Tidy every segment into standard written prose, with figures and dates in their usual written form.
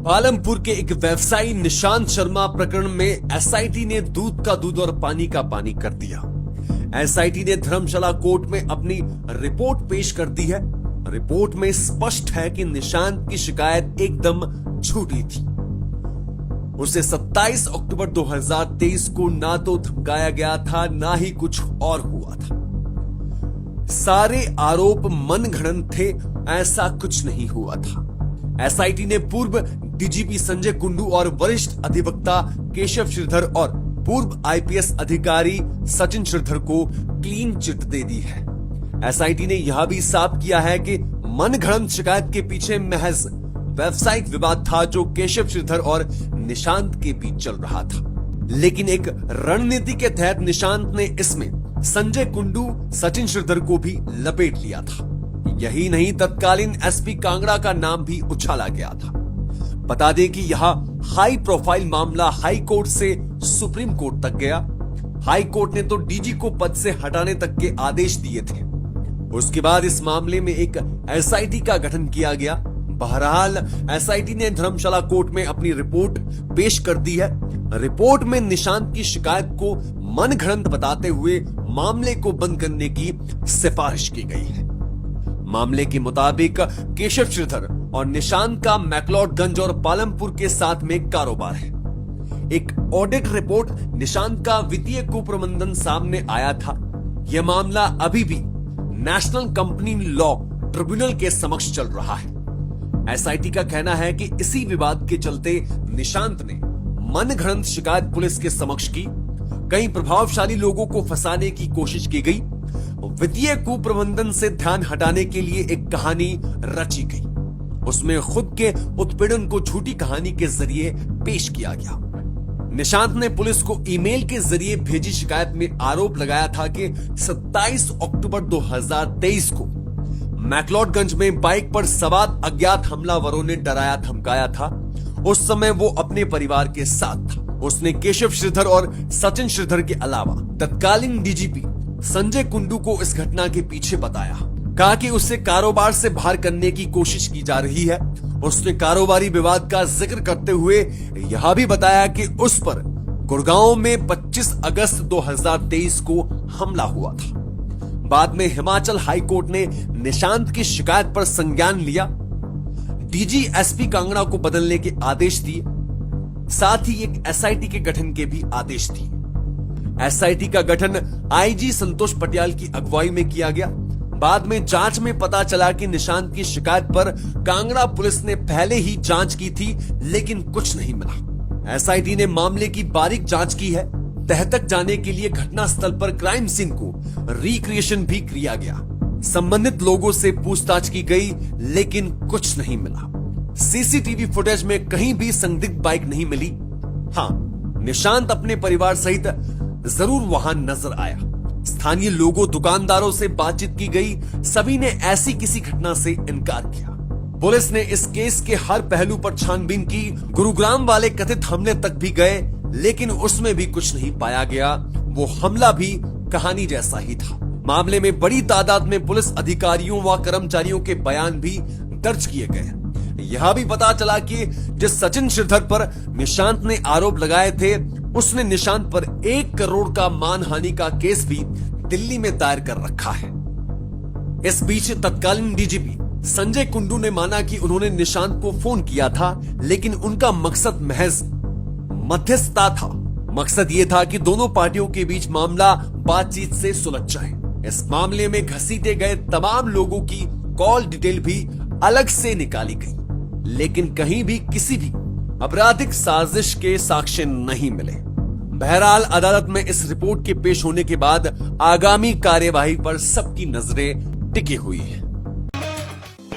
पालमपुर के एक व्यवसायी निशांत शर्मा प्रकरण में एसआईटी ने दूध का दूध और पानी का पानी कर दिया। एसआईटी ने धर्मशाला कोर्ट में अपनी रिपोर्ट पेश कर दी है। रिपोर्ट में स्पष्ट है कि निशांत की शिकायत एकदम झूठी थी। उसे 27 अक्टूबर 2023 को ना तो धमकाया गया था, ना ही कुछ और हुआ था। सारे आरोप मनगढ़ंत थे, ऐसा कुछ नहीं हुआ था। एसआईटी ने पूर्व डीजीपी संजय कुंडू और वरिष्ठ अधिवक्ता केशव श्रीधर और पूर्व आईपीएस अधिकारी सचिन श्रीधर को क्लीन चिट दे दी है। एसआईटी ने यह भी साफ किया है कि मनगढ़ंत शिकायत के पीछे महज व्यावसायिक विवाद था जो केशव श्रीधर और निशांत के बीच चल रहा था। लेकिन एक रणनीति के तहत निशांत ने इसमें संजय कुंडू, सचिन श्रीधर को भी लपेट लिया था। यही नहीं, तत्कालीन एसपी कांगड़ा का नाम भी उछाला गया था। बता दें कि यह हाई प्रोफाइल मामला हाई कोर्ट से सुप्रीम कोर्ट तक गया। हाई कोर्ट ने तो डीजी को पद से हटाने तक के आदेश दिए थे। उसके बाद इस मामले में एक एसआईटी का गठन किया गया। बहरहाल एसआईटी ने धर्मशाला कोर्ट में अपनी रिपोर्ट पेश कर दी है। रिपोर्ट में निशांत की शिकायत को मनगढ़ंत बताते हुए मामले को बंद करने की सिफारिश की गई है। मामले के मुताबिक केशव श्रीधर और निशांत का मैक्लोडगंज और पालमपुर के साथ में कारोबार है। एक ऑडिट रिपोर्ट निशांत का वित्तीय कुप्रबंधन सामने आया था। यह मामला अभी भी नेशनल कंपनी लॉ ट्रिब्यूनल के समक्ष चल रहा है। एसआईटी का कहना है कि इसी विवाद के चलते निशांत ने मनगढ़ंत शिकायत पुलिस के समक्ष की। कई प्रभावशाली लोगों को फंसाने की कोशिश की गई। वित्तीय कुप्रबंधन से ध्यान हटाने के लिए एक कहानी रची गई। उसमें खुद के उत्पीड़न को झूठी कहानी के जरिए पेश किया गया। निशांत ने पुलिस को ईमेल के जरिए भेजी शिकायत में आरोप लगाया था कि 27 अक्टूबर 2023 को मैक्लोडगंज में बाइक पर सवार अज्ञात हमलावरों ने डराया धमकाया था। उस समय वो अपने परिवार के साथ था। उसने केशव श्रीधर और सचिन श्रीधर के अलावा तत्कालीन डीजीपी संजय कुंडू को इस घटना के पीछे बताया। कहा कि उससे कारोबार से बाहर करने की कोशिश की जा रही है। उसने कारोबारी विवाद का जिक्र करते हुए यह भी बताया कि उस पर गुड़गांव में 25 अगस्त 2023 को हमला हुआ था। बाद में हिमाचल हाई कोर्ट ने निशांत की शिकायत पर संज्ञान लिया। डीजी एसपी कांगड़ा को बदलने के आदेश दिए। साथ ही एक एसआईटी के गठन के भी आदेश दिए। एसआईटी का गठन आईजी संतोष पटियाल की अगुवाई में किया गया। बाद में जांच में पता चला कि निशांत की शिकायत पर कांगड़ा पुलिस ने पहले ही जांच की थी, लेकिन कुछ नहीं मिला। एसआईटी ने मामले की बारीक जांच की है। तह तक जाने के लिए घटनास्थल पर क्राइम सीन को रिक्रिएशन भी किया गया। संबंधित लोगों से पूछताछ की गई, लेकिन कुछ नहीं मिला। सीसीटीवी फुटेज में कहीं भी संदिग्ध बाइक नहीं मिली। हाँ, निशांत अपने परिवार सहित जरूर वहां नजर आया। स्थानीय लोगों, दुकानदारों से बातचीत की गई। सभी ने ऐसी किसी घटना से इनकार किया। पुलिस ने इस केस के हर पहलू पर छानबीन की। गुरुग्राम वाले कथित हमले तक भी गए, लेकिन उसमें भी कुछ नहीं पाया गया। वो हमला भी कहानी जैसा ही था। मामले में बड़ी तादाद में पुलिस अधिकारियों व कर्मचारियों के बयान भी दर्ज किए गए। यह भी पता चला कि जिस सचिन श्रीधर पर निशांत ने आरोप लगाए थे, उसने निशांत पर 1 करोड़ का मानहानि का केस भी दिल्ली में दायर कर रखा है। इस बीच तत्कालीन डीजीपी संजय कुंडू ने माना कि उन्होंने निशांत को फोन किया था, लेकिन उनका मकसद महज मध्यस्थता था। मकसद ये था कि दोनों पार्टियों के बीच मामला बातचीत से सुलझ जाए। इस मामले में घसीटे गए तमाम लोगों की कॉल डिटेल भी अलग से निकाली गई, लेकिन कहीं भी किसी भी आपराधिक साजिश के साक्ष्य नहीं मिले। बहरहाल अदालत में इस रिपोर्ट के पेश होने के बाद आगामी कार्यवाही पर सबकी नजरें टिकी हुई है।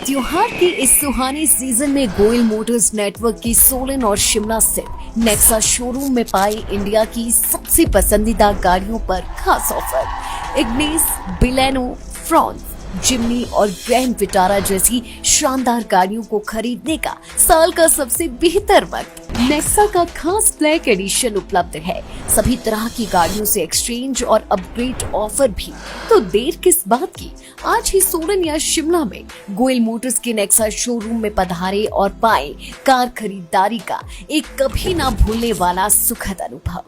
त्योहार के इस सुहाने सीजन में गोयल मोटर्स नेटवर्क की सोलन और शिमला स्थित नेक्सा शोरूम में पाई इंडिया की सबसे पसंदीदा गाड़ियों पर खास ऑफर। इग्निस, बिलेनो, फ्रॉन्स, जिम्नी और ग्रैंड विटारा जैसी शानदार गाड़ियों को खरीदने का साल का सबसे बेहतर वक्त नेक्सा का खास ब्लैक एडिशन उपलब्ध है। सभी तरह की गाड़ियों से एक्सचेंज और अपग्रेड ऑफर भी। तो देर किस बात की, आज ही सोलन या शिमला में गोयल मोटर्स के नेक्सा शोरूम में पधारे और पाए कार खरीदारी का एक कभी ना भूलने वाला सुखद अनुभव।